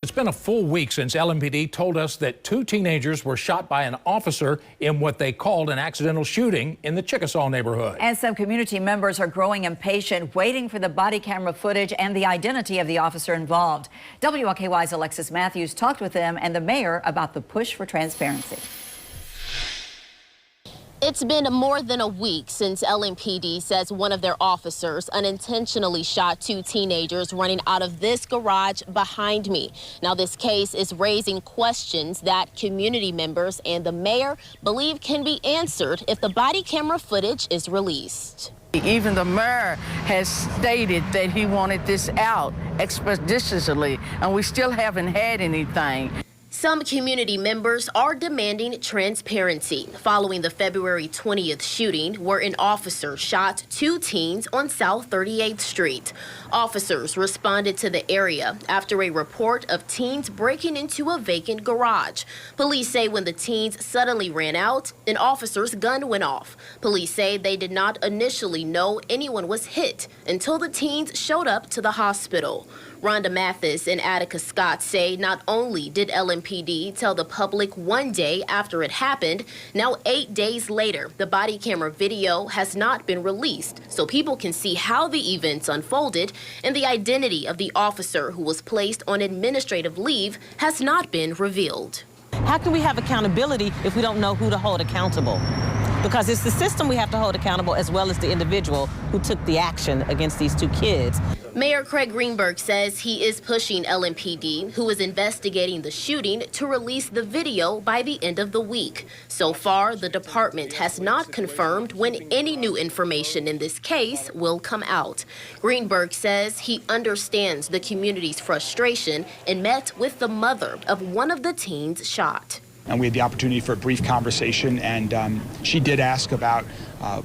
It's been a full week since LMPD told us that two teenagers were shot by an officer in what they called an accidental shooting in the Chickasaw neighborhood. And some community members are growing impatient, waiting for the body camera footage and the identity of the officer involved. WLKY's Alexis Matthews talked with them and the mayor about the push for transparency. It's been more than a week since LMPD says one of their officers unintentionally shot two teenagers running out of this garage behind me. Now, this case is raising questions that community members and the mayor believe can be answered if the body camera footage is released. Even the mayor has stated that he wanted this out expeditiously, and we still haven't had anything. Some community members are demanding transparency following the February 20th shooting where an officer shot two teens on South 38th Street. Officers responded to the area after a report of teens breaking into a vacant garage. Police say when the teens suddenly ran out, an officer's gun went off. Police say they did not initially know anyone was hit until the teens showed up to the hospital. Rhonda Mathis and Attica Scott say not only did LMPD tell the public one day after it happened, now 8 days later, the body camera video has not been released so people can see how the events unfolded, and the identity of the officer who was placed on administrative leave has not been revealed. How can we have accountability if we don't know who to hold accountable? Because it's the system we have to hold accountable as well as the individual who took the action against these two kids. Mayor Craig Greenberg says he is pushing LMPD, who is investigating the shooting, to release the video by the end of the week. So far, the department has not confirmed when any new information in this case will come out. Greenberg says he understands the community's frustration and met with the mother of one of the teens shot. And we had the opportunity for a brief conversation, and she did ask about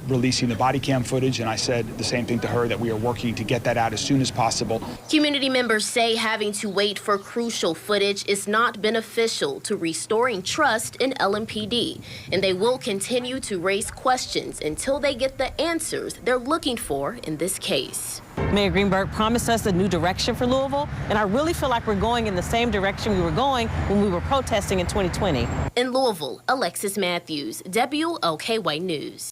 releasing the body cam footage, and I said the same thing to her, that we are working to get that out as soon as possible. Community members say having to wait for crucial footage is not beneficial to restoring trust in LMPD, and they will continue to raise questions until they get the answers they're looking for in this case. Mayor Greenberg promised us a new direction for Louisville, and I really feel like we're going in the same direction we were going when we were protesting in 2020. In Louisville, Alexis Matthews, WLKY News.